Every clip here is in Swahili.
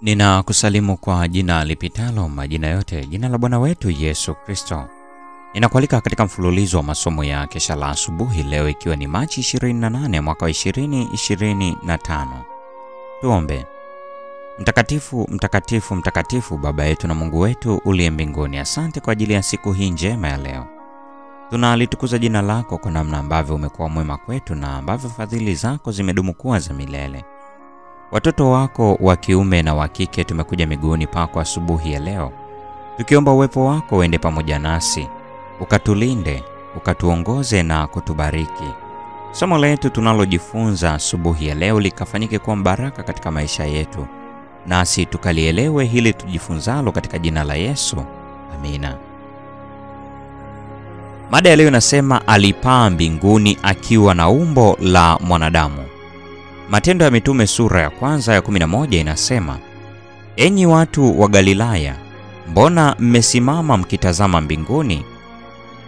Ninakusalimu kwa jina lipitalo majina yote, jina la Bwana wetu Yesu Kristo. Ninakualika katika mfululizo wa masomo ya kesha la asubuhi leo ikiwa ni Machi 28 mwaka wa 2025. Tuombe. Mtakatifu, mtakatifu, mtakatifu Baba yetu na Mungu wetu uliye mbinguni, asante kwa ajili ya siku hii njema ya leo. Tunalitukuza jina lako kwa namna ambavyo umekuwa mwema kwetu na ambavyo fadhili zako zimedumu kuwa za milele. Watoto wako wa kiume na wa kike tumekuja miguuni pako asubuhi ya leo, tukiomba uwepo wako uende pamoja nasi, ukatulinde, ukatuongoze na kutubariki. Somo letu tunalojifunza asubuhi ya leo likafanyike kuwa baraka katika maisha yetu, nasi tukalielewe hili tujifunzalo katika jina la Yesu. Amina. Mada ya leo inasema alipaa mbinguni akiwa na umbo la mwanadamu. Matendo ya Mitume sura ya kwanza ya 11 inasema, enyi watu wa Galilaya, mbona mmesimama mkitazama mbinguni?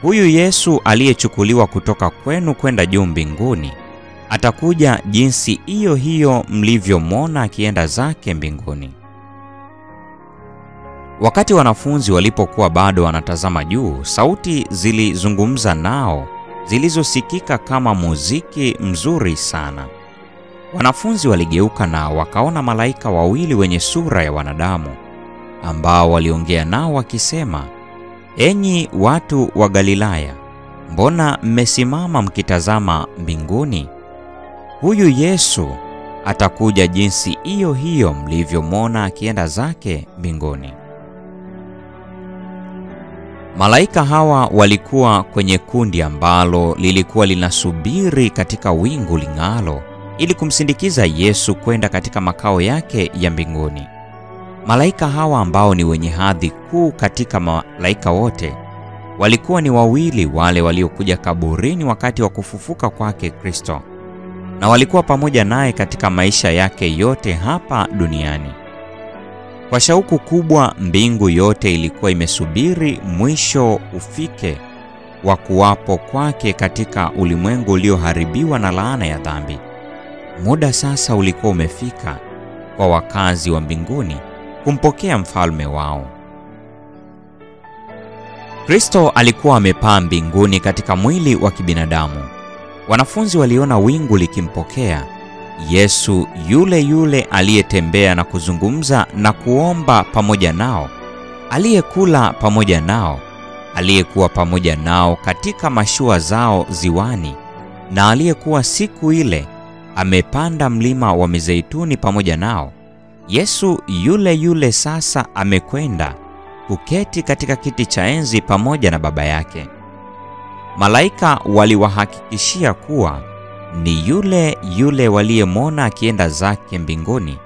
Huyu Yesu aliyechukuliwa kutoka kwenu kwenda juu mbinguni, atakuja jinsi hiyo hiyo mlivyomwona akienda zake mbinguni. Wakati wanafunzi walipokuwa bado wanatazama juu, sauti zilizungumza nao zilizosikika kama muziki mzuri sana. Wanafunzi waligeuka na wakaona malaika wawili wenye sura ya wanadamu, ambao waliongea nao wakisema, enyi watu wa Galilaya, mbona mmesimama mkitazama mbinguni? Huyu Yesu atakuja jinsi hiyo hiyo mlivyomwona akienda zake mbinguni. Malaika hawa walikuwa kwenye kundi ambalo lilikuwa linasubiri katika wingu ling'alo ili kumsindikiza Yesu kwenda katika makao yake ya mbinguni. Malaika hawa ambao ni wenye hadhi kuu katika malaika wote, walikuwa ni wawili wale waliokuja kaburini wakati wa kufufuka kwake Kristo, na walikuwa pamoja naye katika maisha yake yote hapa duniani. Kwa shauku kubwa, mbingu yote ilikuwa imesubiri mwisho ufike wa kuwapo kwake katika ulimwengu ulioharibiwa na laana ya dhambi. Muda sasa ulikuwa umefika kwa wakazi wa mbinguni kumpokea mfalme wao. Kristo alikuwa amepaa mbinguni katika mwili wa kibinadamu. Wanafunzi waliona wingu likimpokea Yesu, yule yule aliyetembea na kuzungumza na kuomba pamoja nao, aliyekula pamoja nao, aliyekuwa pamoja nao katika mashua zao ziwani, na aliyekuwa siku ile amepanda mlima wa Mizeituni pamoja nao. Yesu yule yule sasa amekwenda kuketi katika kiti cha enzi pamoja na Baba yake. Malaika waliwahakikishia kuwa ni yule yule waliyemwona akienda zake mbinguni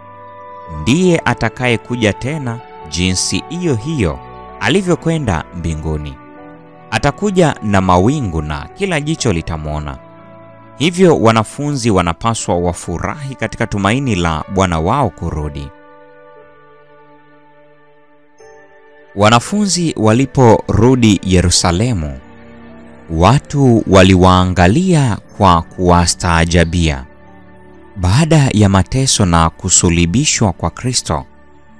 ndiye atakayekuja tena jinsi hiyo hiyo alivyokwenda mbinguni. Atakuja na mawingu na kila jicho litamwona. Hivyo wanafunzi wanapaswa wafurahi katika tumaini la Bwana wao kurudi. Wanafunzi waliporudi Yerusalemu, watu waliwaangalia kwa kuwastaajabia. Baada ya mateso na kusulubishwa kwa Kristo,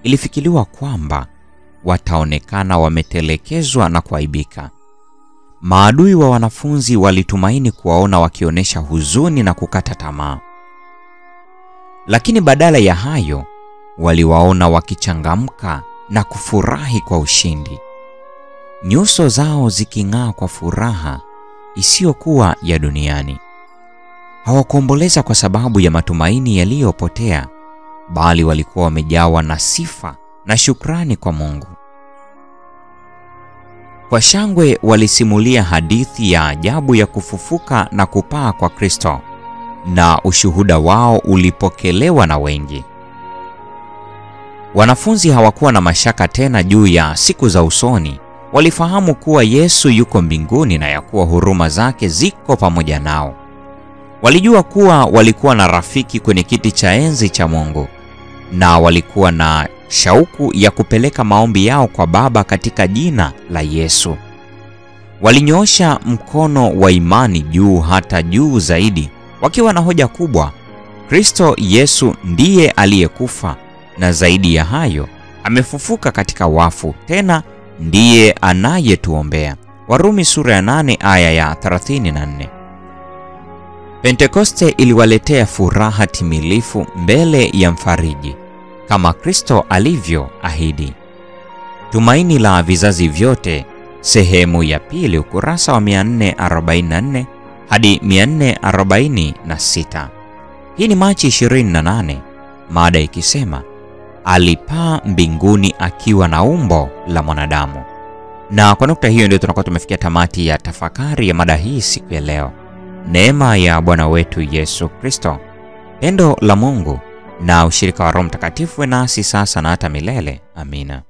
ilifikiriwa kwamba wataonekana wametelekezwa na kuaibika. Maadui wa wanafunzi walitumaini kuwaona wakionyesha huzuni na kukata tamaa. Lakini badala ya hayo, waliwaona wakichangamka na kufurahi kwa ushindi, nyuso zao ziking'aa kwa furaha isiyokuwa ya duniani. Hawakuomboleza kwa sababu ya matumaini yaliyopotea, bali walikuwa wamejawa na sifa na shukrani kwa Mungu. Kwa shangwe walisimulia hadithi ya ajabu ya kufufuka na kupaa kwa Kristo, na ushuhuda wao ulipokelewa na wengi. Wanafunzi hawakuwa na mashaka tena juu ya siku za usoni. Walifahamu kuwa Yesu yuko mbinguni na ya kuwa huruma zake ziko pamoja nao. Walijua kuwa walikuwa na rafiki kwenye kiti cha enzi cha Mungu, na walikuwa na shauku ya kupeleka maombi yao kwa Baba katika jina la Yesu. Walinyoosha mkono wa imani juu hata juu zaidi, wakiwa na hoja kubwa: Kristo Yesu ndiye aliyekufa, na zaidi ya hayo amefufuka katika wafu, tena ndiye anayetuombea. Warumi sura ya 8 aya ya 34. Pentekoste iliwaletea furaha timilifu mbele ya mfariji, kama Kristo alivyoahidi. Tumaini la vizazi vyote, sehemu ya pili, ukurasa wa 444 hadi 446. Hii ni Machi 28, mada ikisema alipaa mbinguni akiwa na umbo la mwanadamu. Na kwa nukta hiyo ndio tunakuwa tumefikia tamati ya tafakari ya mada hii siku ya leo. Neema ya Bwana wetu Yesu Kristo, pendo la Mungu na ushirika wa Roho Mtakatifu nasi sasa na hata milele. Amina.